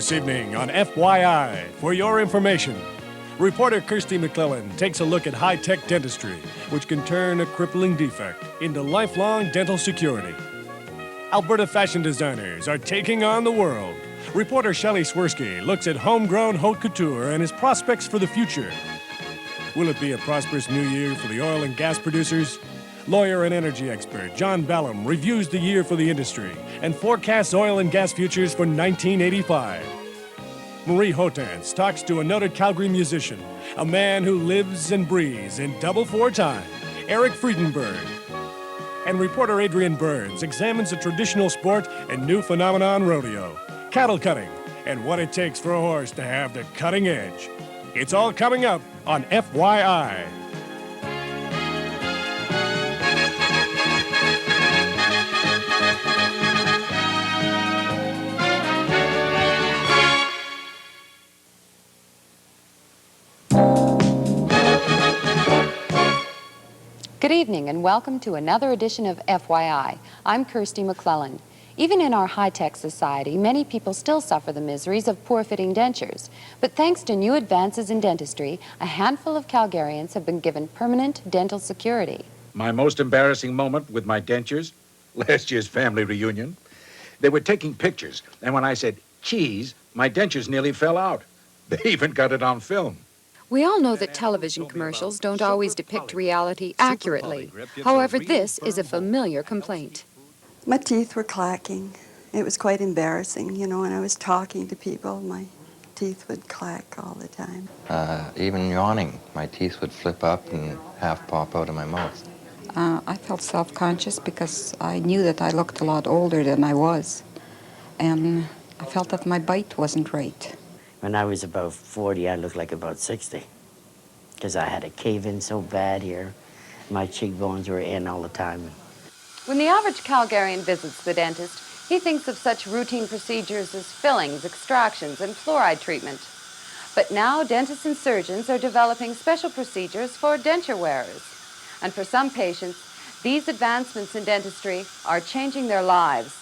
This evening on FYI, for your information, reporter Kirstie McLellan takes a look at high-tech dentistry, which can turn a crippling defect into lifelong dental security. Alberta fashion designers are taking on the world. Reporter Shelley Swirski looks at homegrown haute couture and his prospects for the future. Will it be a prosperous new year for the oil and gas producers? Lawyer and energy expert John Ballem reviews the year for the industry and forecasts oil and gas futures for 1985. Marie Hohtanz talks to a noted Calgary musician, a man who lives and breathes in double four time, Eric Friedenberg. And reporter Adrian examines a traditional sport and new phenomenon rodeo, cattle cutting, and what it takes for a horse to have the cutting edge. It's all coming up on FYI. Good evening and welcome to another edition of FYI. I'm Kirstie McLellan. Even in our high-tech society, many people still suffer the miseries of poor-fitting dentures. But thanks to new advances in dentistry, a handful of Calgarians have been given permanent dental security. My most embarrassing moment with my dentures, last year's family reunion. They were taking pictures, and when I said, cheese, my dentures nearly fell out. They even got it on film. We all know that television commercials don't always depict reality accurately. However, this is a familiar complaint. My teeth were clacking. It was quite embarrassing, you know, when I was talking to people, my teeth would clack all the time. Even yawning, my teeth would flip up and half pop out of my mouth. I felt self-conscious because I knew that I looked a lot older than I was. And I felt that my bite wasn't right. When I was about 40, I looked like about 60 because I had a cave-in so bad here. My cheekbones were in all the time. When the average Calgarian visits the dentist, he thinks of such routine procedures as fillings, extractions, and fluoride treatment. But now dentists and surgeons are developing special procedures for denture wearers. And for some patients, these advancements in dentistry are changing their lives.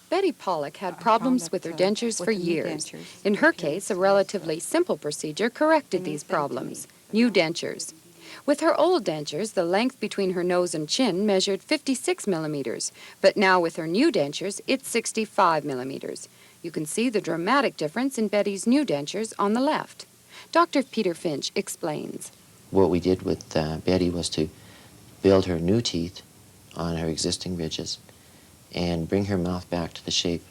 Betty Pollock had problems with her dentures for years. In her case, a relatively simple procedure corrected these problems: new dentures. With her old dentures, the length between her nose and chin measured 56 millimeters, but now with her new dentures, it's 65 millimeters. You can see the dramatic difference in Betty's new dentures on the left. Dr. Peter Finch explains. What we did with Betty was to build her new teeth on her existing ridges and bring her mouth back to the shape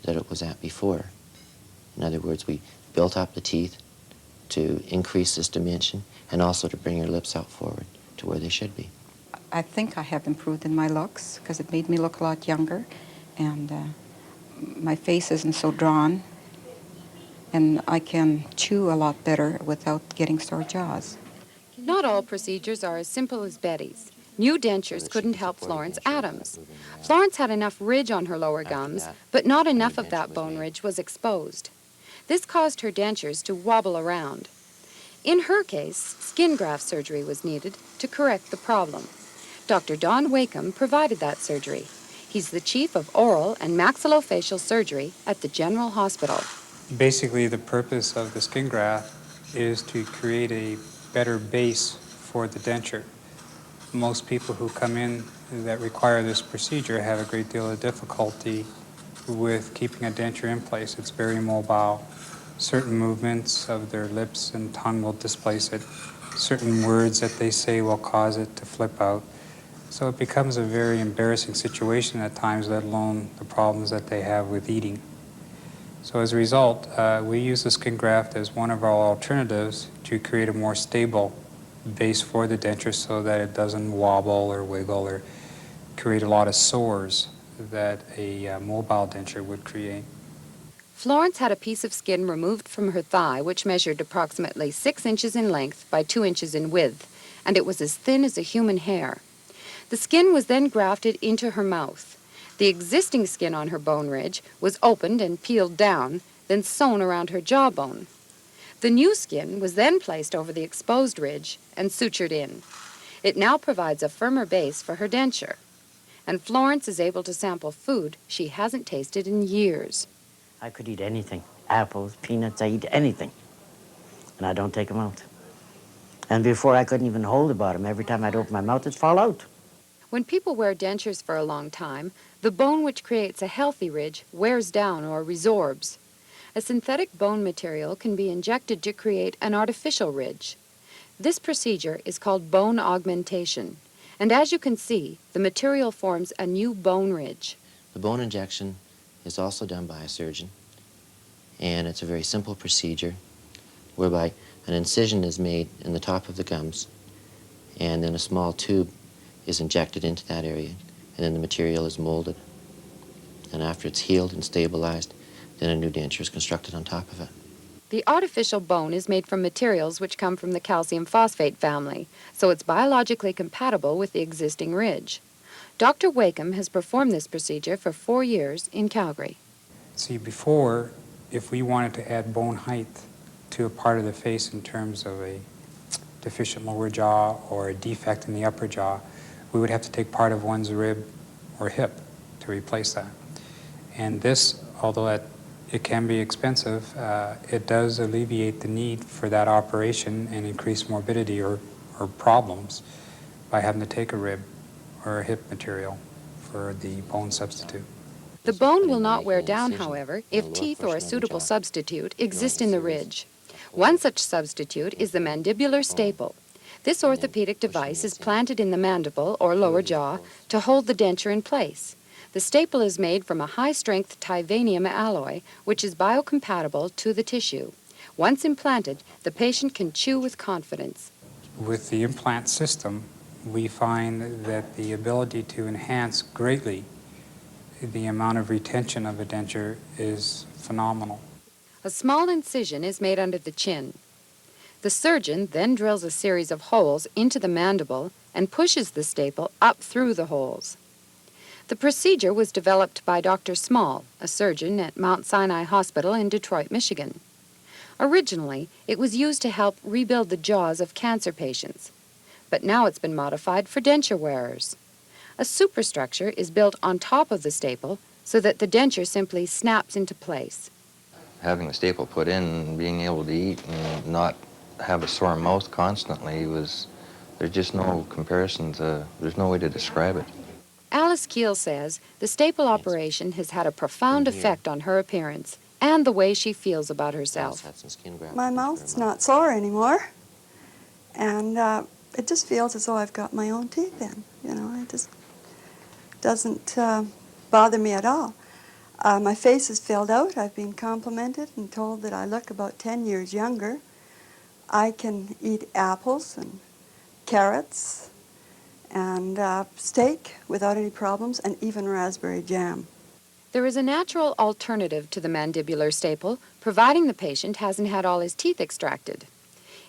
that it was at before. In other words, we built up the teeth to increase this dimension and also to bring her lips out forward to where they should be. I think I have improved in my looks because it made me look a lot younger, and my face isn't so drawn, and I can chew a lot better without getting sore jaws. Not all procedures are as simple as Betty's. New dentures couldn't help Florence Adams. Florence had enough ridge on her lower gums, but not enough of that bone ridge was exposed. This caused her dentures to wobble around. In her case, skin graft surgery was needed to correct the problem. Dr. Don Wakeham provided that surgery. He's the chief of oral and maxillofacial surgery at the General Hospital. Basically, the purpose of the skin graft is to create a better base for the denture. Most people who come in that require this procedure have a great deal of difficulty with keeping a denture in place. It's very mobile. Certain movements of their lips and tongue will displace it. Certain words that they say will cause it to flip out. So it becomes a very embarrassing situation at times, let alone the problems that they have with eating. So as a result, we use the skin graft as one of our alternatives to create a more stable base for the denture so that it doesn't wobble or wiggle or create a lot of sores that a mobile denture would create. Florence had a piece of skin removed from her thigh which measured approximately 6 inches in length by 2 inches in width, and it was as thin as a human hair. The skin was then grafted into her mouth. The existing skin on her bone ridge was opened and peeled down, then sewn around her jawbone. The new skin was then placed over the exposed ridge and sutured in. It now provides a firmer base for her denture. And Florence is able to sample food she hasn't tasted in years. I could eat anything. apples, peanuts, I eat anything. And I don't take them out. And before I couldn't even hold the bottom. Every time I'd open my mouth, it'd fall out. When people wear dentures for a long time, the bone which creates a healthy ridge wears down or resorbs. A synthetic bone material can be injected to create an artificial ridge. This procedure is called bone augmentation, and as you can see, the material forms a new bone ridge. The bone injection is also done by a surgeon, and it's a very simple procedure whereby an incision is made in the top of the gums, and then a small tube is injected into that area, and then the material is molded. And after it's healed and stabilized, then a new denture is constructed on top of it. The artificial bone is made from materials which come from the calcium phosphate family, so it's biologically compatible with the existing ridge. Dr. Wakeham has performed this procedure for 4 years in Calgary. See, before, if we wanted to add bone height to a part of the face in terms of a deficient lower jaw or a defect in the upper jaw, we would have to take part of one's rib or hip to replace that. And this, although it can be expensive, it does alleviate the need for that operation and increase morbidity or problems by having to take a rib or a hip material for the bone substitute. The bone will not wear down, however, if teeth or a suitable substitute exist in the ridge. One such substitute is the mandibular staple. This orthopedic device is planted in the mandible or lower jaw to hold the denture in place. The staple is made from a high-strength titanium alloy, which is biocompatible to the tissue. Once implanted, the patient can chew with confidence. With the implant system, we find that the ability to enhance greatly the amount of retention of a denture is phenomenal. A small incision is made under the chin. The surgeon then drills a series of holes into the mandible and pushes the staple up through the holes. The procedure was developed by Dr. Small, a surgeon at Mount Sinai Hospital in Detroit, Michigan. Originally, it was used to help rebuild the jaws of cancer patients, but now it's been modified for denture wearers. A superstructure is built on top of the staple so that the denture simply snaps into place. Having the staple put in and being able to eat and not have a sore mouth constantly there's just no comparison there's no way to describe it. Alice Keel says the staple operation has had a profound effect on her appearance and the way she feels about herself. My mouth's not sore anymore, and it just feels as though I've got my own teeth in. You know, it just doesn't bother me at all. My face is filled out. I've been complimented and told that I look about 10 years younger. I can eat apples and carrots and steak without any problems, and even raspberry jam. There is a natural alternative to the mandibular staple, providing the patient hasn't had all his teeth extracted.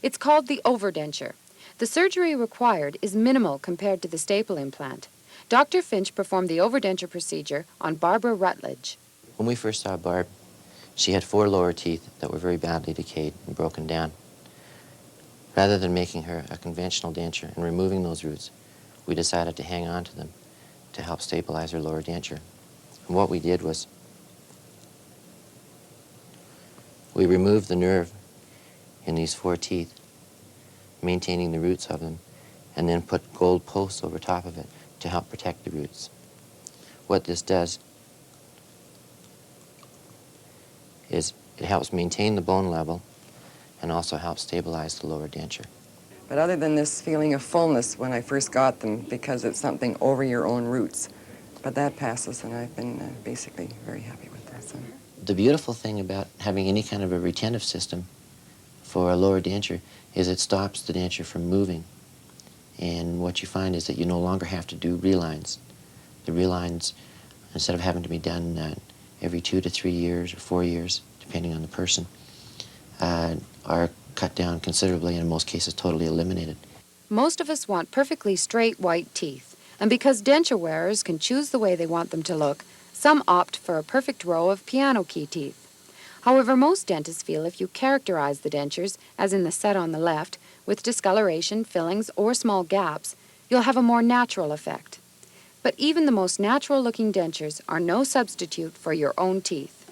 It's called the overdenture. The surgery required is minimal compared to the staple implant. Dr. Finch performed the overdenture procedure on Barbara Rutledge. When we first saw Barb, she had 4 lower teeth that were very badly decayed and broken down. Rather than making her a conventional denture and removing those roots, we decided to hang on to them to help stabilize her lower denture. And what we did was we removed the nerve in these 4 teeth, maintaining the roots of them, and then put gold posts over top of it to help protect the roots. What this does is it helps maintain the bone level and also helps stabilize the lower denture. But other than this feeling of fullness when I first got them, because it's something over your own roots, but that passes, and I've been basically very happy with that. So. The beautiful thing about having any kind of a retentive system for a lower denture is it stops the denture from moving. And what you find is that you no longer have to do relines. The relines, instead of having to be done every 2 to 3 years or 4 years, depending on the person, are cut down considerably and in most cases totally eliminated. Most of us want perfectly straight white teeth, and because denture wearers can choose the way they want them to look, some opt for a perfect row of piano key teeth. However, most dentists feel if you characterize the dentures, as in the set on the left, with discoloration, fillings, or small gaps, you'll have a more natural effect. But even the most natural-looking dentures are no substitute for your own teeth.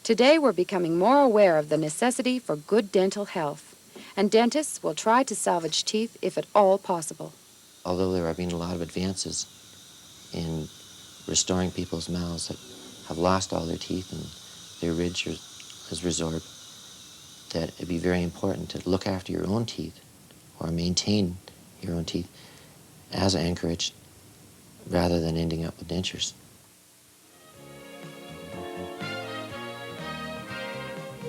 Today, we're becoming more aware of the necessity for good dental health, and dentists will try to salvage teeth if at all possible. Although there have been a lot of advances in restoring people's mouths that have lost all their teeth and their ridge has resorbed, that it'd be very important to look after your own teeth or maintain your own teeth as anchorage rather than ending up with dentures.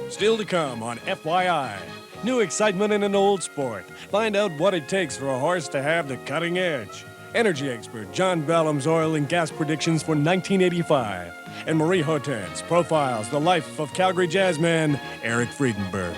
Still to come on FYI. New excitement in an old sport. Find out what it takes for a horse to have the cutting edge. Energy expert John Ballem's oil and gas predictions for 1985. And Marie Hohtanz profiles the life of Calgary jazzman Eric Friedenberg.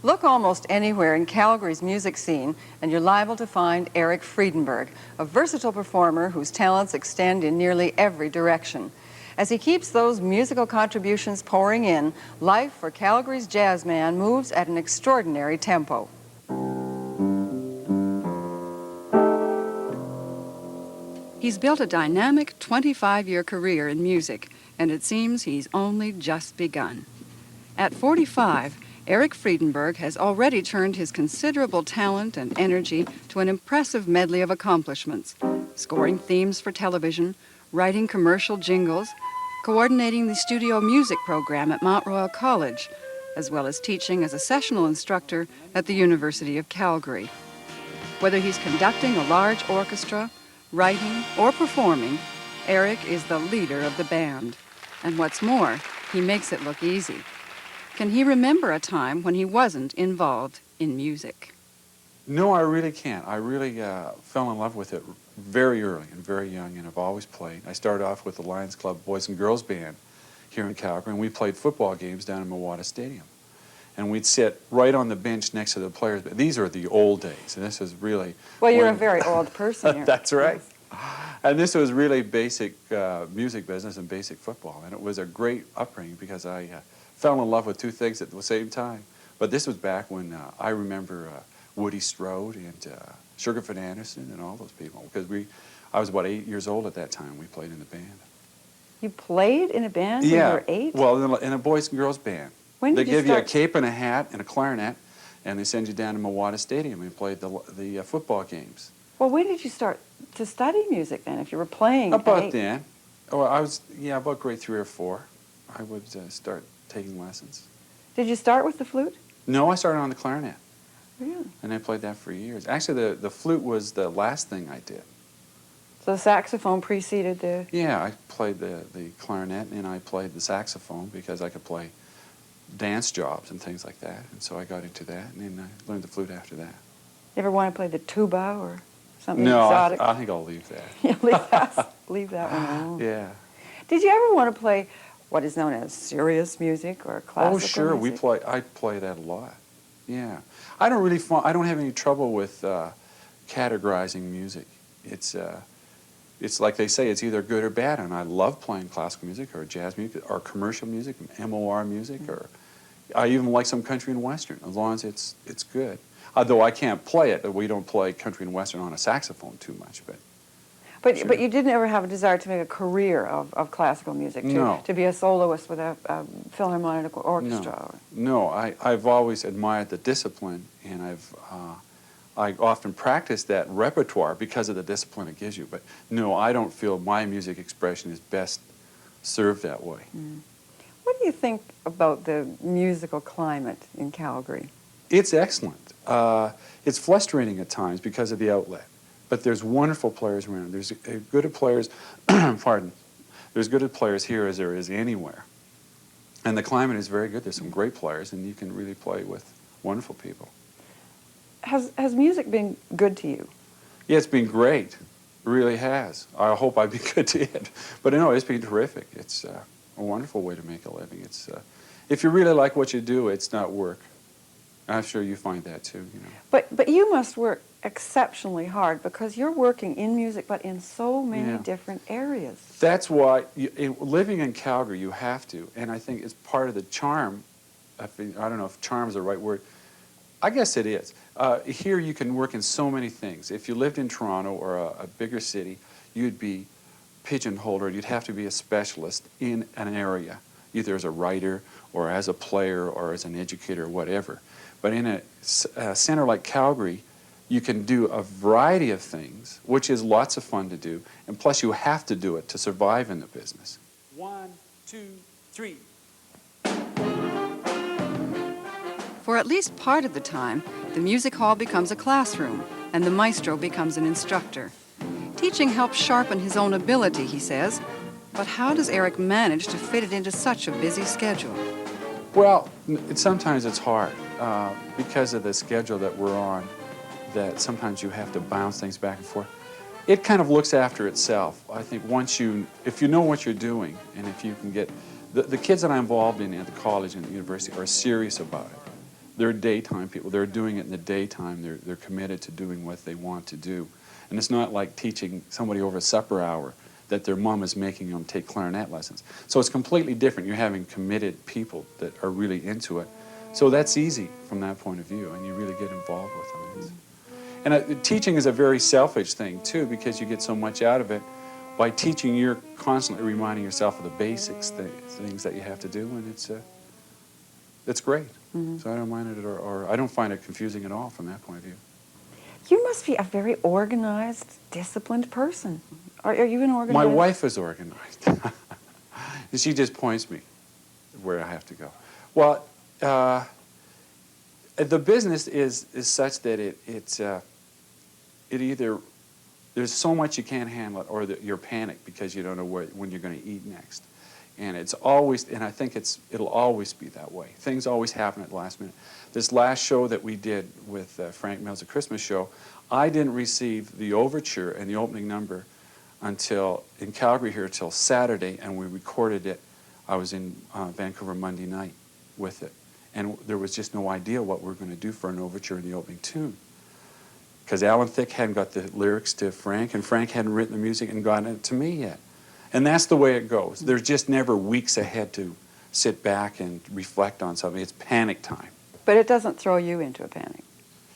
Look almost anywhere in Calgary's music scene, and you're liable to find Eric Friedenberg, a versatile performer whose talents extend in nearly every direction. As he keeps those musical contributions pouring in, life for Calgary's jazzman moves at an extraordinary tempo. He's built a dynamic 25-year career in music, and it seems he's only just begun. At 45, Eric Friedenberg has already turned his considerable talent and energy to an impressive medley of accomplishments, scoring themes for television, writing commercial jingles, coordinating the studio music program at Mount Royal College, as well as teaching as a sessional instructor at the University of Calgary. Whether he's conducting a large orchestra, writing, or performing, Eric is the leader of the band. And what's more, he makes it look easy. Can he remember a time when he wasn't involved in music? No, I really can't. I really fell in love with it very early and very young, and I've always played. I started off with the Lions Club Boys and Girls Band here in Calgary, and we played football games down in Mawada Stadium. And we'd sit right on the bench next to the players. These are the old days, and this is really... Well, you're a very old person here. That's right. And this was really basic music business and basic football, and it was a great upbringing because I fell in love with two things at the same time. But this was back when I remember Woody Strode and Sugarfoot Anderson and all those people, because I was about 8 years old at that time. We played in the band. You played in a band when you were 8? Well, in a boys and girls band. When did they give you a cape and a hat and a clarinet, and they send you down to Mawada Stadium and played the football games. Well, when did you start to study music then, if you were playing About then. Oh, I was, about grade 3 or 4. I would start taking lessons. Did you start with the flute? No, I started on the clarinet. Really? And I played that for years. Actually, the flute was the last thing I did. So the saxophone preceded the... Yeah, I played the clarinet, and I played the saxophone because I could play dance jobs and things like that. And so I got into that, and then I learned the flute after that. You ever want to play the tuba or something no, exotic? I think I'll leave that. Yeah, leave that one alone. Yeah. Did you ever want to play what is known as serious music or classical music? Oh, sure. I play that a lot. Yeah. I don't have any trouble with categorizing music. It's like they say, it's either good or bad, and I love playing classical music or jazz music or commercial music, MOR music, or I even like some country and western, as long as it's good. Although I can't play it, we don't play country and western on a saxophone too much, But sure. But you didn't ever have a desire to make a career of classical music, to be a soloist with a philharmonic orchestra? No, I've always admired the discipline, and I often practice that repertoire because of the discipline it gives you. But no, I don't feel my music expression is best served that way. Mm. What do you think about the musical climate in Calgary? It's excellent. It's frustrating at times because of the outlet. But there's wonderful players around. There's good players, there's good players here as there is anywhere. And the climate is very good. There's some great players, and you can really play with wonderful people. Has music been good to you? Yeah, it's been great. It really has. I hope I've been good to it. But no, it's been terrific. It's a wonderful way to make a living. It's if you really like what you do, it's not work. I'm sure you find that too. But you must work exceptionally hard because you're working in music, but in so many different areas. That's why living in Calgary, you have to, and I think it's part of the charm. I don't know if charm is the right word. I guess it is. Here you can work in so many things. If you lived in Toronto or a bigger city, you'd be pigeonholed, or you'd have to be a specialist in an area, either as a writer or as a player or as an educator or whatever. But in a center like Calgary, you can do a variety of things, which is lots of fun to do, and plus you have to do it to survive in the business. 1, 2, 3. For at least part of the time, the music hall becomes a classroom, and the maestro becomes an instructor. Teaching helps sharpen his own ability, he says, but how does Eric manage to fit it into such a busy schedule? Well, sometimes it's hard because of the schedule that we're on, that sometimes you have to bounce things back and forth. It kind of looks after itself. I think if you know what you're doing, and if you can get, the kids that I'm involved in at the college and the university are serious about it. They're daytime people. They're doing it in the daytime. They're committed to doing what they want to do. And it's not like teaching somebody over a supper hour that their mom is making them take clarinet lessons. So it's completely different. You're having committed people that are really into it. So that's easy from that point of view, and you really get involved with them. And teaching is a very selfish thing, too, because you get so much out of it. By teaching, you're constantly reminding yourself of the basics, things that you have to do, and it's great. Mm-hmm. So I don't mind it, or I don't find it confusing at all from that point of view. You must be a very organized, disciplined person. Are you an organized? My wife is organized. She just points me where I have to go. Well, the business is such that it either, there's so much you can't handle it, or you're panicked because you don't know when you're going to eat next. And it's always, and I think it'll always be that way. Things always happen at the last minute. This last show that we did with Frank Mills, a Christmas show, I didn't receive the overture and the opening number until, in Calgary here, till Saturday, and we recorded it. I was in Vancouver Monday night with it. And there was just no idea what we were going to do for an overture and the opening tune. Because Alan Thicke hadn't got the lyrics to Frank, and Frank hadn't written the music and gotten it to me yet. And that's the way it goes. There's just never weeks ahead to sit back and reflect on something. It's panic time. But it doesn't throw you into a panic.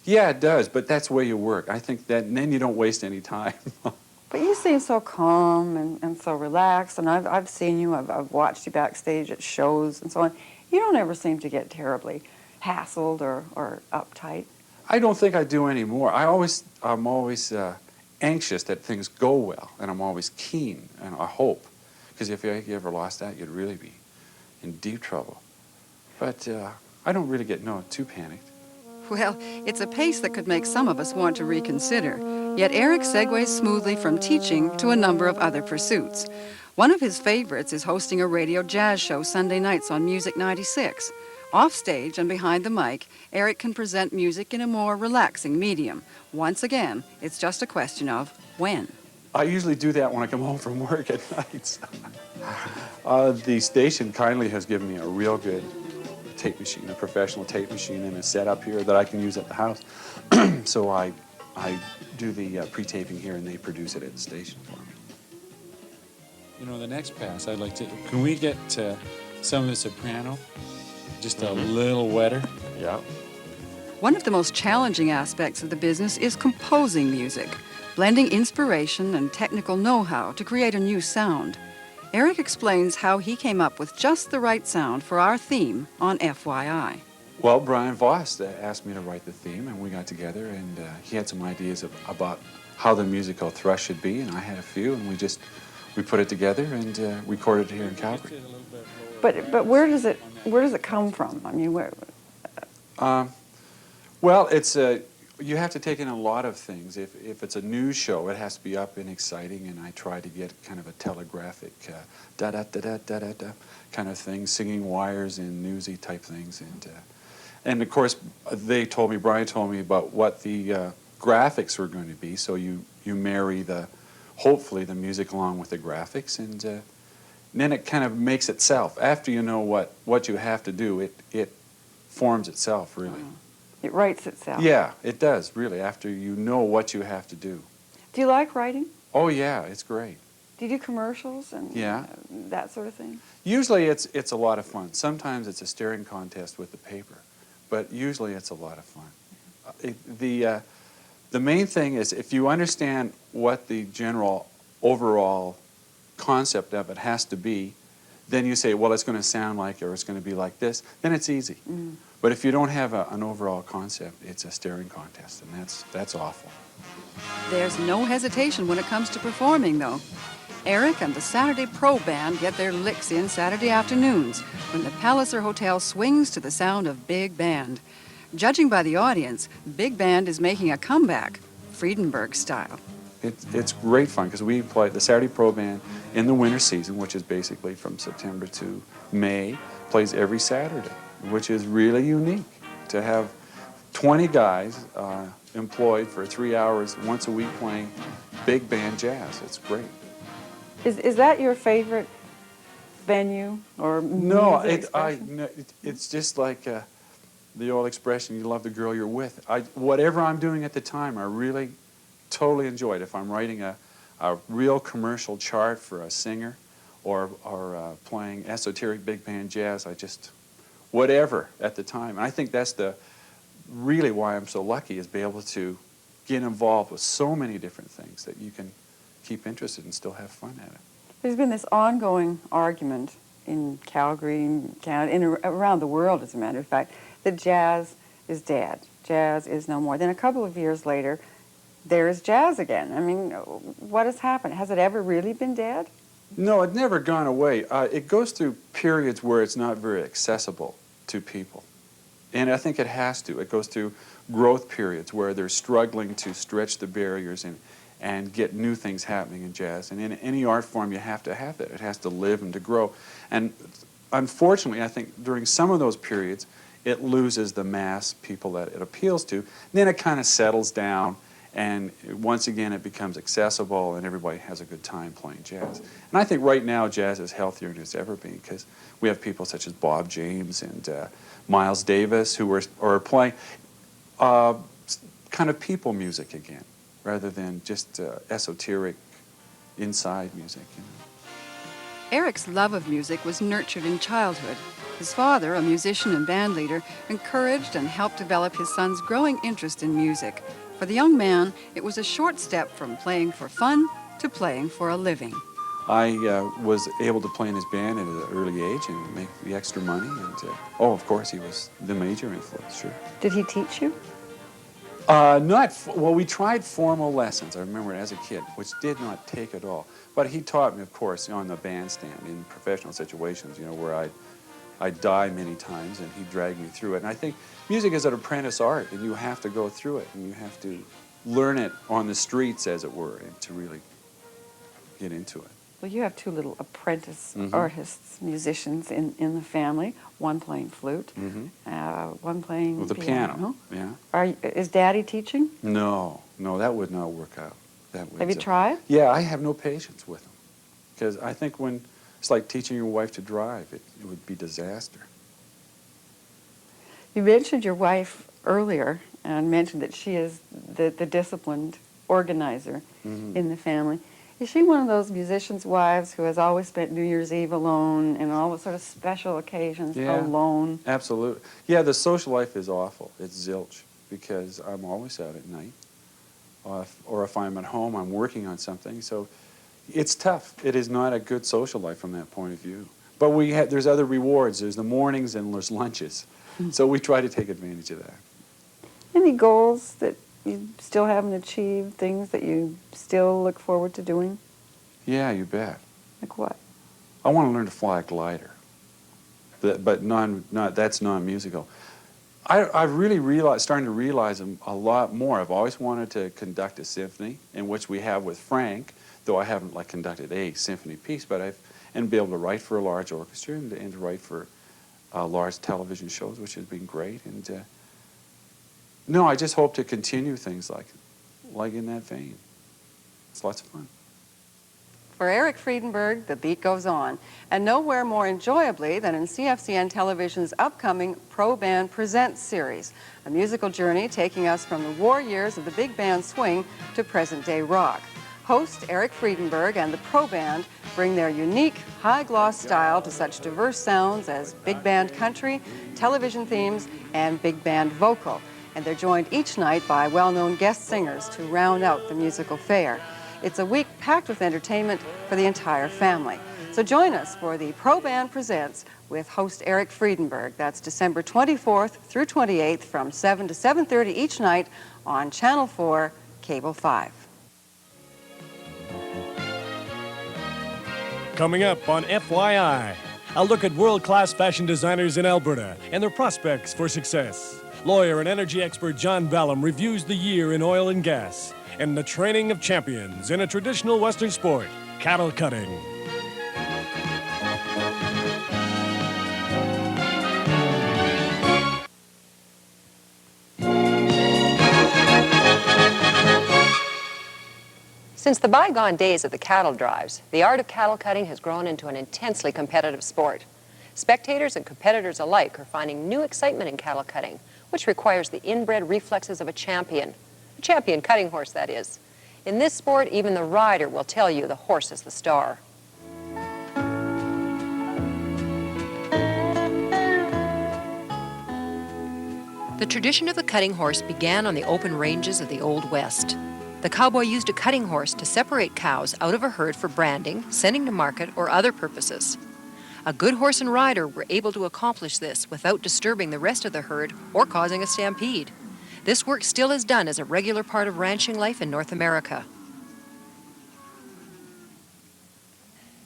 Yeah, it does, but that's the way you work. I think that, and then you don't waste any time. But you seem so calm and so relaxed, and I've seen you, I've watched you backstage at shows and so on. You don't ever seem to get terribly hassled or uptight. I don't think I do anymore. I'm always anxious that things go well, and I'm always keen, and I hope. Because if you ever lost that, you'd really be in deep trouble. But I don't really get too panicked. Well, it's a pace that could make some of us want to reconsider. Yet Eric segues smoothly from teaching to a number of other pursuits. One of his favorites is hosting a radio jazz show Sunday nights on Music 96. Offstage and behind the mic, Eric can present music in a more relaxing medium. Once again, it's just a question of when. I usually do that when I come home from work at nights. The station kindly has given me a real good tape machine, a professional tape machine, and a setup here that I can use at the house. So I do the pre-taping here, and they produce it at the station for me. You know, the next pass, I'd like to, can we get some of the soprano just a little wetter? Yeah. One of the most challenging aspects of the business is composing music, blending inspiration and technical know-how to create a new sound. Eric explains how he came up with just the right sound for our theme on FYI. Well, Brian Vos asked me to write the theme, and we got together, and he had some ideas about how the musical thrust should be, and I had a few, and we put it together and recorded it here in Calgary. But where does it come from? I mean, where? Well, it's you have to take in a lot of things. If it's a news show, it has to be up and exciting, and I try to get kind of a telegraphic da da da da da da da kind of thing, singing wires and newsy type things, and of course Brian told me about what the graphics were going to be. So you marry hopefully the music along with the graphics, and then it kind of makes itself. After you know what you have to do, it forms itself, really. Oh. It writes itself. Yeah, it does, really, after you know what you have to do. Do you like writing? Oh, yeah, it's great. Do you do commercials and that sort of thing? Usually it's a lot of fun. Sometimes it's a staring contest with the paper, but usually it's a lot of fun. The main thing is if you understand what the general overall concept of it has to be, then you say, well, it's going to sound like, or it's going to be like this, then it's easy. But if you don't have an overall concept, it's a staring contest, and that's awful. There's no hesitation when it comes to performing, though. Eric and the Saturday Pro Band get their licks in Saturday afternoons when the Palliser Hotel swings to the sound of big band. Judging by the audience, big band is making a comeback, Friedenberg style. It's great fun because we play the Saturday Pro Band in the winter season, which is basically from September to May, plays every Saturday, which is really unique to have 20 guys employed for 3 hours once a week playing big band jazz. It's great. Is that your favorite venue or No, music expression? it's just like the old expression, you love the girl you're with. Whatever I'm doing at the time, I really totally enjoy it. If I'm writing a real commercial chart for a singer or playing esoteric big band jazz, I just, whatever at the time. And I think that's really why I'm so lucky, is be able to get involved with so many different things that you can keep interested and still have fun at it. There's been this ongoing argument in Calgary, in Canada, and around the world, as a matter of fact, that jazz is dead. Jazz is no more. Then a couple of years later, there is jazz again. I mean, what has happened? Has it ever really been dead? No, it's never gone away. It goes through periods where it's not very accessible to people. And I think it has to. It goes through growth periods where they're struggling to stretch the barriers and get new things happening in jazz. And in any art form, you have to have that. It has to live and to grow. And unfortunately, I think during some of those periods, it loses the mass people that it appeals to. Then it kind of settles down, and once again, it becomes accessible, and everybody has a good time playing jazz. And I think right now, jazz is healthier than it's ever been, because we have people such as Bob James and Miles Davis who are playing kind of people music again, rather than just esoteric inside music. You know? Eric's love of music was nurtured in childhood. His father, a musician and band leader, encouraged and helped develop his son's growing interest in music. For the young man, it was a short step from playing for fun to playing for a living. I was able to play in his band at an early age and make the extra money. And of course, he was the major influence, sure. Did he teach you? Well, we tried formal lessons, I remember as a kid, which did not take at all. But he taught me, of course, on the bandstand in professional situations, you know, where I'd die many times, and he dragged me through it. And I think music is an apprentice art, and you have to go through it, and you have to learn it on the streets, as it were, and to really get into it. Well, you have two little apprentice artists, musicians in the family, one playing flute, one playing With the piano, yeah. Is Daddy teaching? No, that would not work out. Have you tried? Yeah, I have no patience with him, because I think when it's like teaching your wife to drive, it would be disaster. You mentioned your wife earlier, and mentioned that she is the disciplined organizer in the family. Is she one of those musicians' wives who has always spent New Year's Eve alone and all the sort of special occasions alone? Absolutely. Yeah, the social life is awful. It's zilch, because I'm always out at night. Or if I'm at home, I'm working on something. So it's tough. It is not a good social life from that point of view. But there's other rewards. There's the mornings and there's lunches. So we try to take advantage of that. Any goals that you still haven't achieved, things that you still look forward to doing? Yeah, you bet. Like what? I want to learn to fly a glider, but that's non-musical. I've really starting to realize a lot more. I've always wanted to conduct a symphony, in which we have with Frank, though I haven't conducted a symphony piece, but and be able to write for a large orchestra and to write for large television shows, which has been great. And no, I just hope to continue things like in that vein. It's lots of fun. For Eric Friedenberg, the beat goes on, and nowhere more enjoyably than in CFCN Television's upcoming Pro Band Presents series, a musical journey taking us from the war years of the big band swing to present-day rock. Host Eric Friedenberg and the Pro Band bring their unique, high-gloss style to such diverse sounds as big band country, television themes, and big band vocal. and they're joined each night by well-known guest singers to round out the musical fare. It's a week packed with entertainment for the entire family. So join us for the Pro Band Presents with host Eric Friedenberg. That's December 24th through 28th from 7 to 7:30 each night on Channel 4, Cable 5. Coming up on FYI, a look at world-class fashion designers in Alberta and their prospects for success. Lawyer and energy expert John Ballem reviews the year in oil and gas and the training of champions in a traditional Western sport, cattle cutting. Since the bygone days of the cattle drives, the art of cattle cutting has grown into an intensely competitive sport. Spectators and competitors alike are finding new excitement in cattle cutting, which requires the inbred reflexes of a champion cutting horse, that is. In this sport, even the rider will tell you the horse is the star. The tradition of the cutting horse began on the open ranges of the Old West. The cowboy used a cutting horse to separate cows out of a herd for branding, sending to market, or other purposes. A good horse and rider were able to accomplish this without disturbing the rest of the herd or causing a stampede. This work still is done as a regular part of ranching life in North America.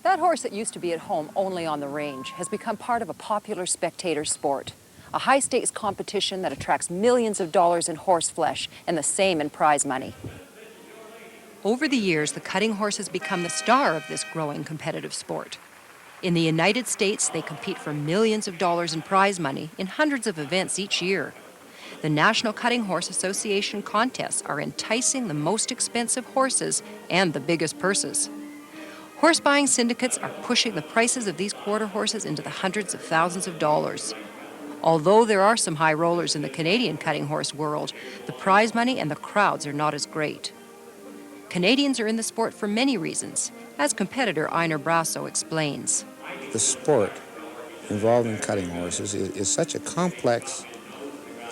That horse that used to be at home only on the range has become part of a popular spectator sport. A high-stakes competition that attracts millions of dollars in horse flesh and the same in prize money. Over the years, the cutting horse has become the star of this growing competitive sport. In the United States, they compete for millions of dollars in prize money in hundreds of events each year. The National Cutting Horse Association contests are enticing the most expensive horses and the biggest purses. Horse buying syndicates are pushing the prices of these quarter horses into the hundreds of thousands of dollars. Although there are some high rollers in the Canadian cutting horse world, the prize money and the crowds are not as great. Canadians are in the sport for many reasons, as competitor Einar Brasso explains. The sport involved in cutting horses is such a complex,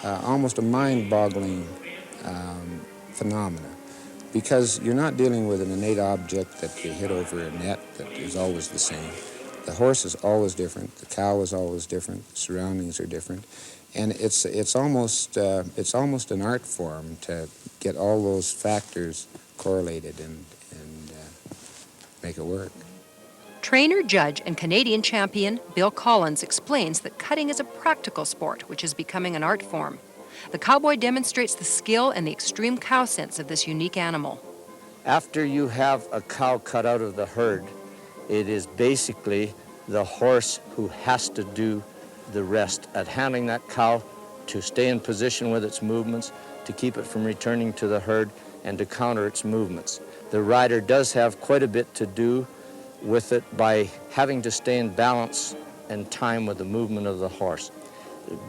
almost a mind-boggling phenomena, because you're not dealing with an innate object that you hit over a net that is always the same. The horse is always different, the cow is always different, the surroundings are different, and it's almost an art form to get all those factors correlated and make it work. Trainer, judge, and Canadian champion Bill Collins explains that cutting is a practical sport which is becoming an art form. The cowboy demonstrates the skill and the extreme cow sense of this unique animal. After you have a cow cut out of the herd, it is basically the horse who has to do the rest at handling that cow to stay in position with its movements, to keep it from returning to the herd, and to counter its movements. The rider does have quite a bit to do with it by having to stay in balance and time with the movement of the horse.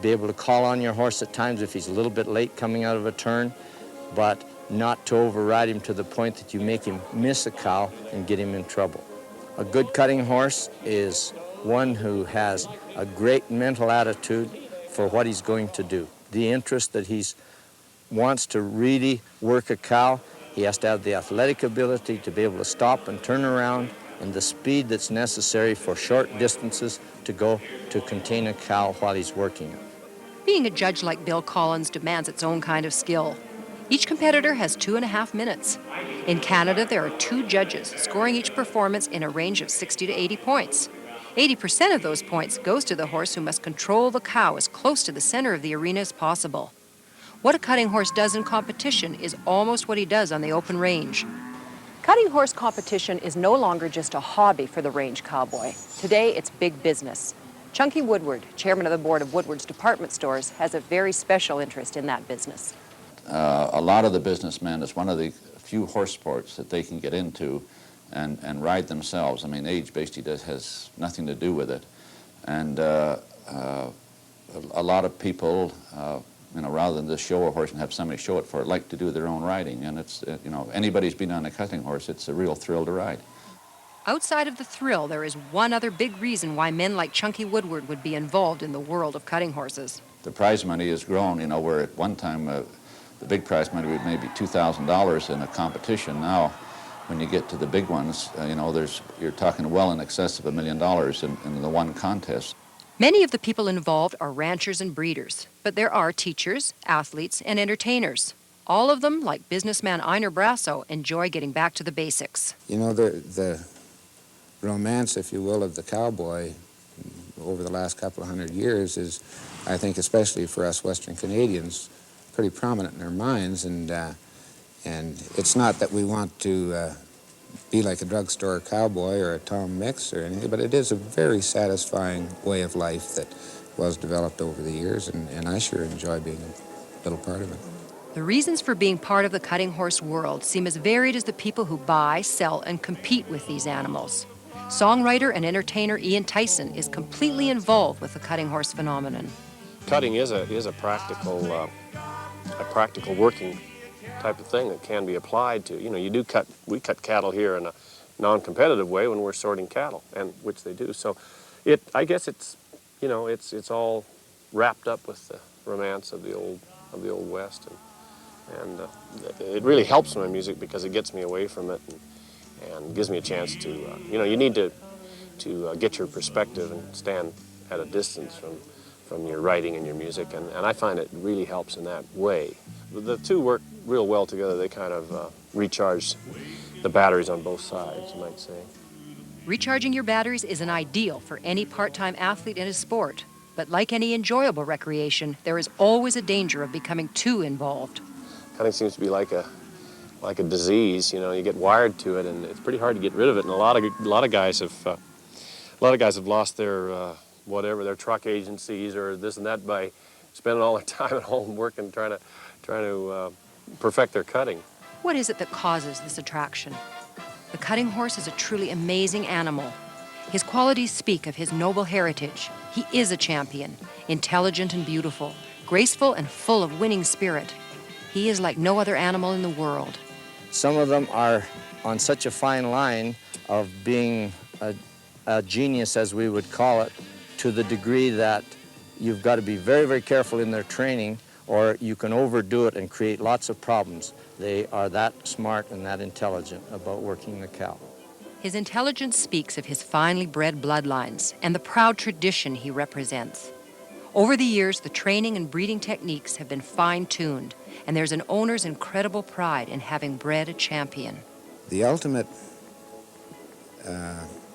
Be able to call on your horse at times if he's a little bit late coming out of a turn, but not to override him to the point that you make him miss a cow and get him in trouble. A good cutting horse is one who has a great mental attitude for what he's going to do. The interest that he wants to really work a cow, he has to have the athletic ability to be able to stop and turn around, and the speed that's necessary for short distances to go to contain a cow while he's working it. Being a judge like Bill Collins demands its own kind of skill. Each competitor has 2.5 minutes. In Canada, there are 2 judges scoring each performance in a range of 60 to 80 points. 80% of those points goes to the horse who must control the cow as close to the center of the arena as possible. What a cutting horse does in competition is almost what he does on the open range. Cutting horse competition is no longer just a hobby for the range cowboy. Today, it's big business. Chunky Woodward, chairman of the board of Woodward's department stores, has a very special interest in that business. A lot of the businessmen, it's one of the few horse sports that they can get into and ride themselves. I mean, age basically has nothing to do with it. And a lot of people, rather than just show a horse and have somebody show it for it, like to do their own riding. And it's, anybody's been on a cutting horse, it's a real thrill to ride. Outside of the thrill, there is one other big reason why men like Chunky Woodward would be involved in the world of cutting horses. the prize money has grown, you know, where at one time the big prize money was maybe $2,000 in a competition. Now, when you get to the big ones, you know, you're talking well in excess of $1 million in the one contest. Many of the people involved are ranchers and breeders, but there are teachers, athletes, and entertainers. All of them, like businessman Einar Brasso, enjoy getting back to the basics. You know, the romance, if you will, of the cowboy over the last couple of 100 years is, I think, especially for us Western Canadians, pretty prominent in our minds. And it's not that we want to be like a drugstore cowboy or a Tom Mix or anything, but it is a very satisfying way of life that was developed over the years, and I sure enjoy being a little part of it. The reasons for being part of the cutting horse world seem as varied as the people who buy, sell, and compete with these animals. Songwriter and entertainer Ian Tyson is completely involved with the cutting horse phenomenon. Cutting is a practical working type of thing that can be applied to. You know, we cut cattle here in a non-competitive way when we're sorting cattle, and which they do. So, I guess it's, you know, it's all wrapped up with the romance of the old West, and it really helps my music because it gets me away from it and gives me a chance to, you know, you need to get your perspective and stand at a distance from your writing and your music, and I find it really helps in that way. The two work real well together. They kind of recharge the batteries on both sides, you might say. Recharging your batteries is an ideal for any part-time athlete in a sport, but like any enjoyable recreation, there is always a danger of becoming too involved. Cutting seems to be like a disease. You know, you get wired to it, and it's pretty hard to get rid of it. And a lot of guys have lost their their truck agencies or this and that by spending all their time at home working, trying to perfect their cutting. What is it that causes this attraction? The cutting horse is a truly amazing animal. His qualities speak of his noble heritage. He is a champion, intelligent and beautiful, graceful and full of winning spirit. He is like no other animal in the world. Some of them are on such a fine line of being a genius, as we would call it, to the degree that you've got to be very, very careful in their training, or you can overdo it and create lots of problems. They are that smart and that intelligent about working the cow. His intelligence speaks of his finely bred bloodlines and the proud tradition he represents. Over the years, the training and breeding techniques have been fine-tuned, and there's an owner's incredible pride in having bred a champion. The ultimate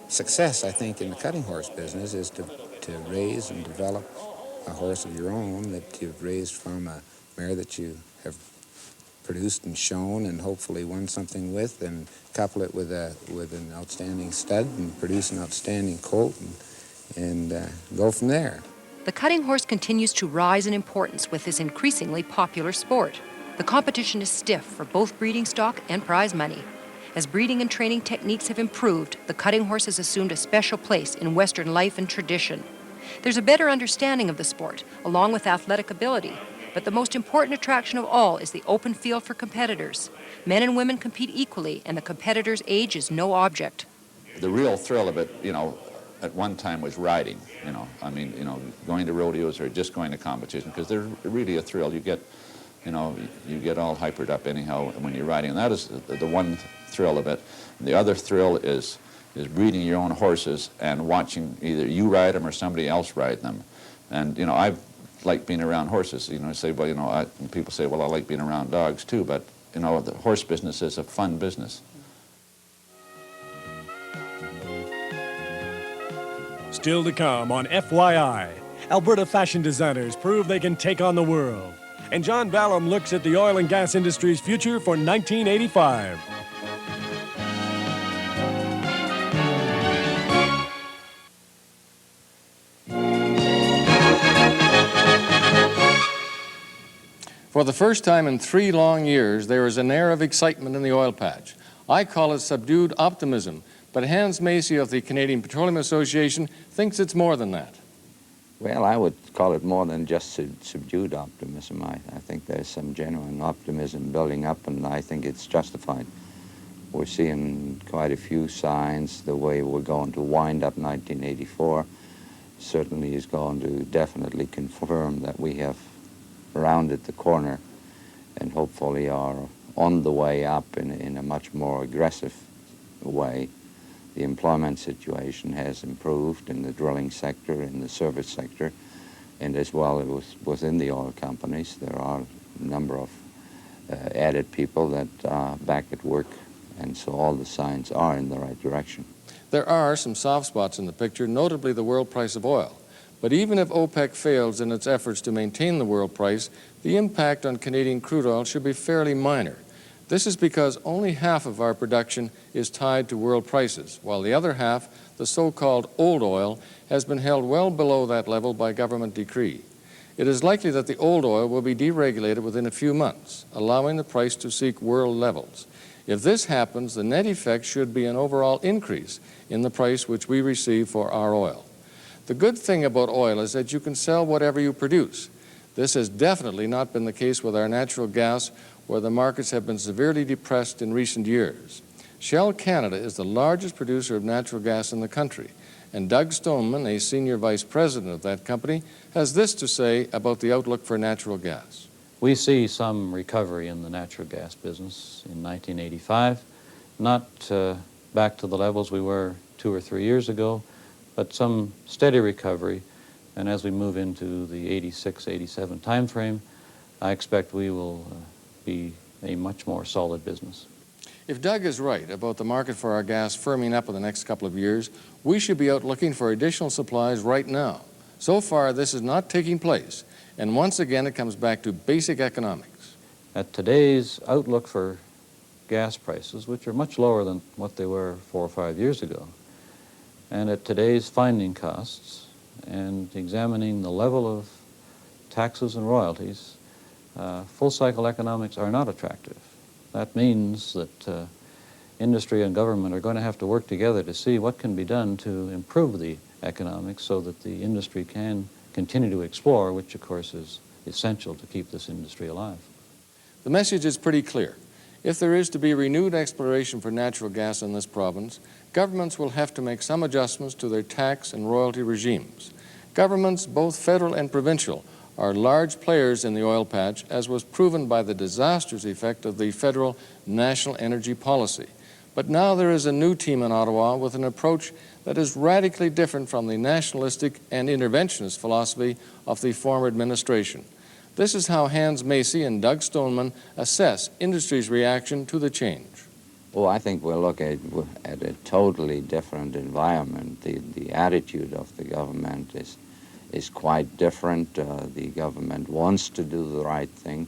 success, I think, in the cutting horse business is to raise and develop a horse of your own that you've raised from a mare that you have produced and shown and hopefully won something with, and couple it with an outstanding stud and produce an outstanding colt and go from there. The cutting horse continues to rise in importance with this increasingly popular sport. The competition is stiff for both breeding stock and prize money. As breeding and training techniques have improved, the cutting horse has assumed a special place in Western life and tradition. There's a better understanding of the sport, along with athletic ability, but the most important attraction of all is the open field for competitors. Men and women compete equally, and the competitor's age is no object. The real thrill of it, you know, at one time was riding, you know. I mean, you know, going to rodeos or just going to competition, because they're really a thrill. You get, you know, you get all hypered up anyhow when you're riding, and that is the one thrill of it. And the other thrill is breeding your own horses and watching either you ride them or somebody else ride them. And, you know, I've liked being around horses. You know, I say, well, you know, and people say, well, I like being around dogs too, but, you know, the horse business is a fun business. Still to come on FYI, Alberta fashion designers prove they can take on the world. And John Ballem looks at the oil and gas industry's future for 1985. For the first time in 3 long years, there is an air of excitement in the oil patch. I call it subdued optimism, but Hans Macy of the Canadian Petroleum Association thinks it's more than that. Well, I would call it more than just subdued optimism. I think there's some genuine optimism building up, and I think it's justified. We're seeing quite a few signs the way we're going to wind up 1984, certainly is going to definitely confirm that we have rounded the corner and hopefully are on the way up in a much more aggressive way. The employment situation has improved in the drilling sector, in the service sector, and as well within the oil companies. There are a number of added people that are back at work, and so all the signs are in the right direction. There are some soft spots in the picture, notably the world price of oil. But even if OPEC fails in its efforts to maintain the world price, the impact on Canadian crude oil should be fairly minor. This is because only half of our production is tied to world prices, while the other half, the so-called old oil, has been held well below that level by government decree. It is likely that the old oil will be deregulated within a few months, allowing the price to seek world levels. If this happens, the net effect should be an overall increase in the price which we receive for our oil. The good thing about oil is that you can sell whatever you produce. This has definitely not been the case with our natural gas, where the markets have been severely depressed in recent years. Shell Canada is the largest producer of natural gas in the country, and Doug Stoneman, a senior vice president of that company, has this to say about the outlook for natural gas. We see some recovery in the natural gas business in 1985, not back to the levels we were 2 or 3 years ago, but some steady recovery. And as we move into the 86, 87 time frame, I expect we will be a much more solid business. If Doug is right about the market for our gas firming up in the next couple of years, we should be out looking for additional supplies right now. So far, this is not taking place, and once again, it comes back to basic economics. At today's outlook for gas prices, which are much lower than what they were 4 or 5 years ago, and at today's finding costs, and examining the level of taxes and royalties, full-cycle economics are not attractive. That means that industry and government are going to have to work together to see what can be done to improve the economics so that the industry can continue to explore, which of course is essential to keep this industry alive. The message is pretty clear. If there is to be renewed exploration for natural gas in this province, governments will have to make some adjustments to their tax and royalty regimes. Governments, both federal and provincial, are large players in the oil patch, as was proven by the disastrous effect of the federal national energy policy. But now there is a new team in Ottawa with an approach that is radically different from the nationalistic and interventionist philosophy of the former administration. This is how Hans Macy and Doug Stoneman assess industry's reaction to the change. Well, I think we'll look at a totally different environment. The attitude of the government is quite different. The government wants to do the right thing.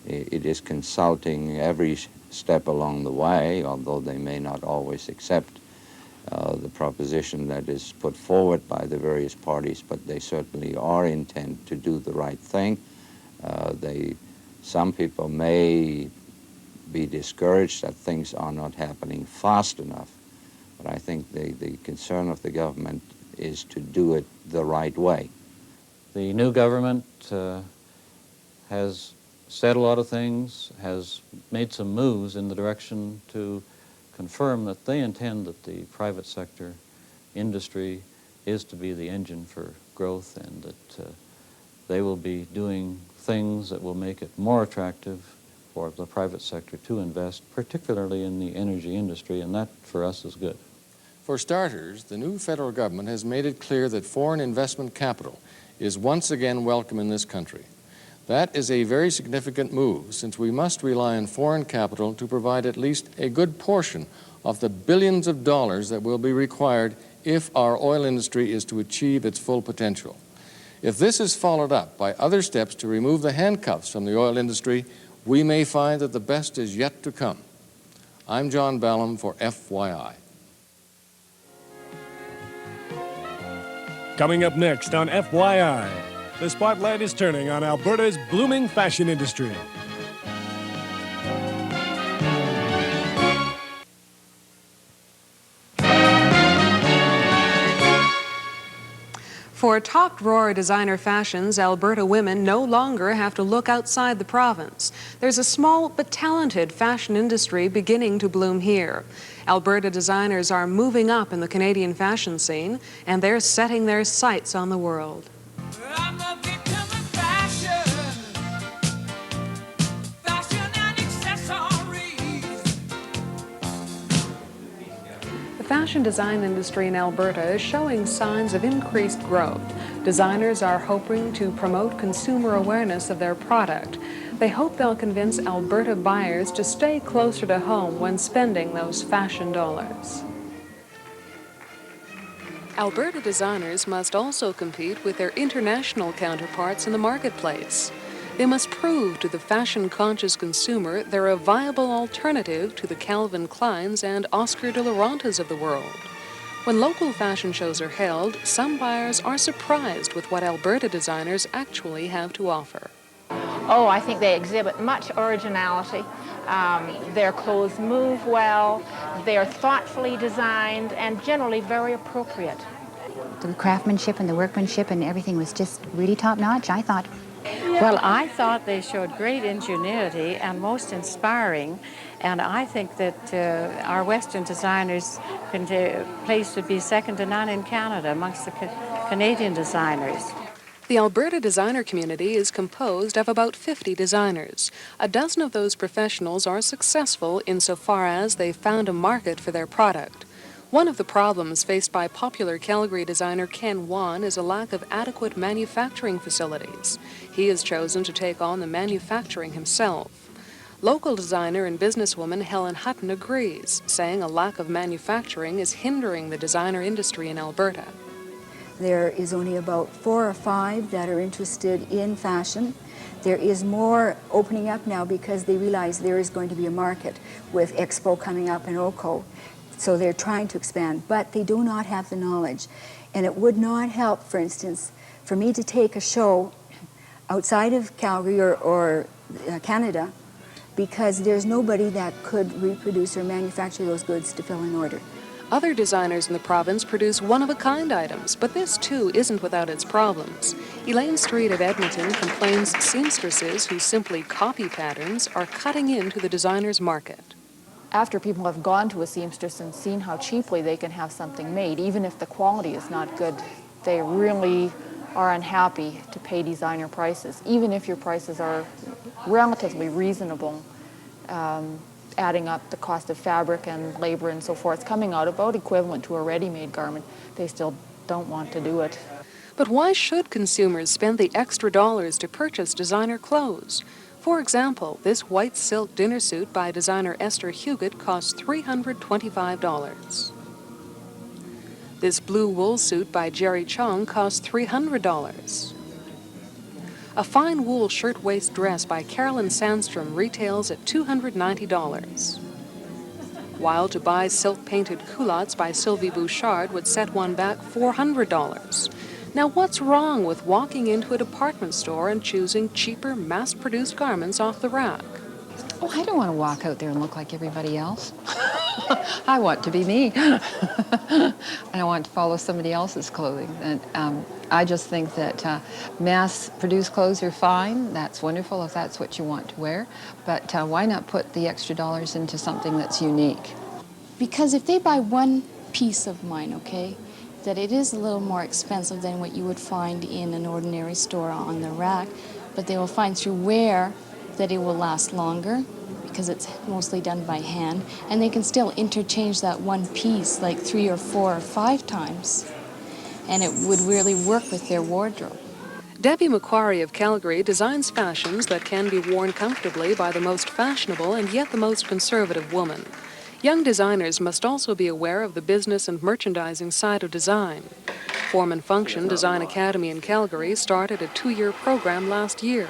It is consulting every step along the way, although they may not always accept the proposition that is put forward by the various parties, but they certainly are intent to do the right thing. Some people may be discouraged that things are not happening fast enough, but I think the concern of the government is to do it the right way. The new government has said a lot of things, has made some moves in the direction to confirm that they intend that the private sector industry is to be the engine for growth, and that they will be doing things that will make it more attractive for the private sector to invest, particularly in the energy industry, and that for us is good. For starters, the new federal government has made it clear that foreign investment capital is once again welcome in this country. That is a very significant move, since we must rely on foreign capital to provide at least a good portion of the billions of dollars that will be required if our oil industry is to achieve its full potential. If this is followed up by other steps to remove the handcuffs from the oil industry, we may find that the best is yet to come. I'm John Ballem for FYI. Coming up next on FYI, the spotlight is turning on Alberta's blooming fashion industry. For top drawer designer fashions, Alberta women no longer have to look outside the province. There's a small but talented fashion industry beginning to bloom here. Alberta designers are moving up in the Canadian fashion scene, and they're setting their sights on the world. The fashion design industry in Alberta is showing signs of increased growth. Designers are hoping to promote consumer awareness of their product. They hope they'll convince Alberta buyers to stay closer to home when spending those fashion dollars. Alberta designers must also compete with their international counterparts in the marketplace. They must prove to the fashion-conscious consumer they're a viable alternative to the Calvin Kleins and Oscar de la Rentas of the world. When local fashion shows are held, some buyers are surprised with what Alberta designers actually have to offer. Oh, I think they exhibit much originality. Their clothes move well, they're thoughtfully designed, and generally very appropriate. The craftsmanship and the workmanship and everything was just really top-notch, I thought. Well, I thought they showed great ingenuity and most inspiring, and I think that our Western designers' place would be second to none in Canada amongst the Canadian designers. The Alberta designer community is composed of about 50 designers. A dozen of those professionals are successful insofar as they've found a market for their product. One of the problems faced by popular Calgary designer Ken Wan is a lack of adequate manufacturing facilities. He has chosen to take on the manufacturing himself. Local designer and businesswoman Helen Hutton agrees, saying a lack of manufacturing is hindering the designer industry in Alberta. There is only about 4 or 5 that are interested in fashion. There is more opening up now because they realize there is going to be a market with Expo coming up in Oco. So they're trying to expand, but they do not have the knowledge. And it would not help, for instance, for me to take a show outside of Calgary or Canada, because there's nobody that could reproduce or manufacture those goods to fill an order. Other designers in the province produce one-of-a-kind items, but this too isn't without its problems. Elaine Street of Edmonton complains seamstresses who simply copy patterns are cutting into the designer's market. After people have gone to a seamstress and seen how cheaply they can have something made, even if the quality is not good, they really are unhappy to pay designer prices, even if your prices are relatively reasonable, adding up the cost of fabric and labor and so forth, coming out about equivalent to a ready-made garment. They still don't want to do it. But why should consumers spend the extra dollars to purchase designer clothes? For example, this white silk dinner suit by designer Esther Huguet costs $325. This blue wool suit by Jerry Chong costs $300. A fine wool shirtwaist dress by Carolyn Sandstrom retails at $290. While to buy silk-painted culottes by Sylvie Bouchard would set one back $400. Now, what's wrong with walking into a department store and choosing cheaper, mass-produced garments off the rack? Oh, I don't want to walk out there and look like everybody else. I want to be me. And I want to follow somebody else's clothing. And I just think that mass-produced clothes are fine. That's wonderful if that's what you want to wear. But why not put the extra dollars into something that's unique? Because if they buy one piece of mine, okay, that it is a little more expensive than what you would find in an ordinary store on the rack, but they will find through wear that it will last longer because it's mostly done by hand, and they can still interchange that one piece like 3 or 4 or 5 times, and it would really work with their wardrobe. Debbie Macquarie of Calgary designs fashions that can be worn comfortably by the most fashionable and yet the most conservative woman. Young designers must also be aware of the business and merchandising side of design. Form and Function Design Academy in Calgary started a 2-year program last year.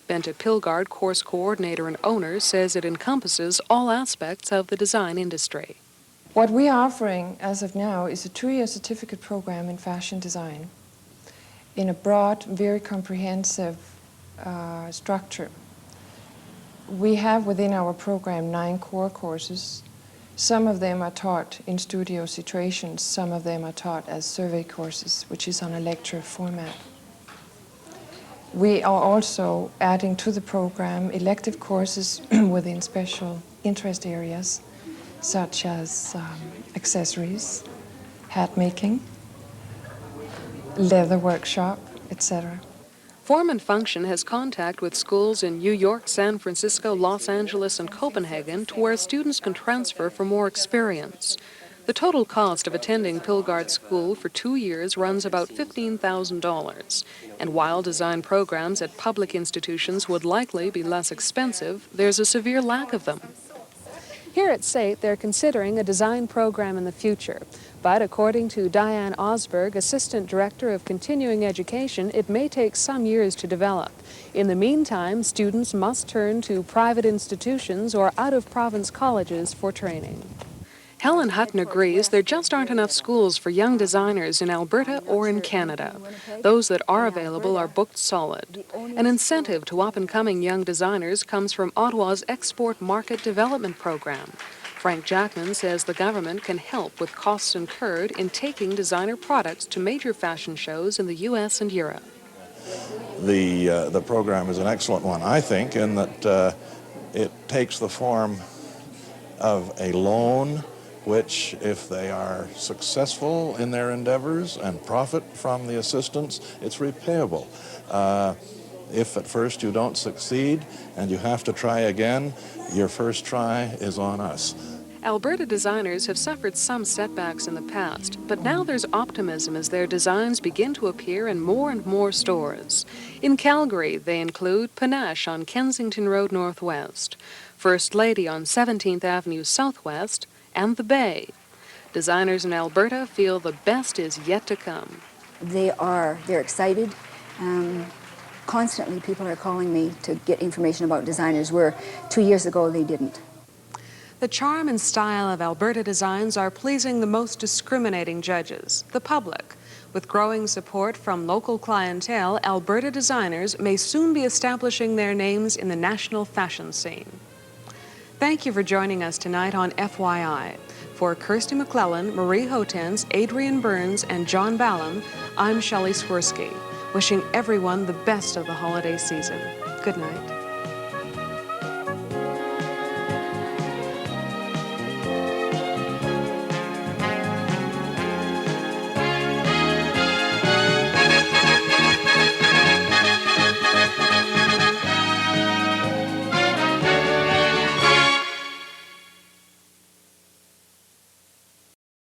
Bente Pilgard, course coordinator and owner, says it encompasses all aspects of the design industry. What we are offering as of now is a 2-year certificate program in fashion design in a broad, very comprehensive structure. We have within our program 9 core courses, Some of them are taught in studio situations, some of them are taught as survey courses, which is on a lecture format. We are also adding to the program elective courses within special interest areas, such as accessories, hat making, leather workshop, etc. Form and Function has contact with schools in New York, San Francisco, Los Angeles, and Copenhagen to where students can transfer for more experience. The total cost of attending Pilgard School for 2 years runs about $15,000. And while design programs at public institutions would likely be less expensive, there's a severe lack of them. Here at SAIT, they're considering a design program in the future. But according to Diane Osberg, Assistant Director of Continuing Education, it may take some years to develop. In the meantime, students must turn to private institutions or out-of-province colleges for training. Helen Hutton agrees there just aren't enough schools for young designers in Alberta or in Canada. Those that are available are booked solid. An incentive to up-and-coming young designers comes from Ottawa's Export Market Development Program. Frank Jackman says the government can help with costs incurred in taking designer products to major fashion shows in the U.S. and Europe. The program is an excellent one, I think, in that it takes the form of a loan which, if they are successful in their endeavors and profit from the assistance, it's repayable. If at first you don't succeed and you have to try again, your first try is on us. Alberta designers have suffered some setbacks in the past, but now there's optimism as their designs begin to appear in more and more stores. In Calgary, they include Panache on Kensington Road Northwest, First Lady on 17th Avenue Southwest, and the Bay. Designers in Alberta feel the best is yet to come. They're excited. Constantly people are calling me to get information about designers where 2 years ago they didn't. The charm and style of Alberta designs are pleasing the most discriminating judges, the public. With growing support from local clientele, Alberta designers may soon be establishing their names in the national fashion scene. Thank you for joining us tonight on FYI. For Kirstie McLellan, Marie Hohtanz, Adrian Burns, and John Ballem, I'm Shelley Swirski, wishing everyone the best of the holiday season. Good night.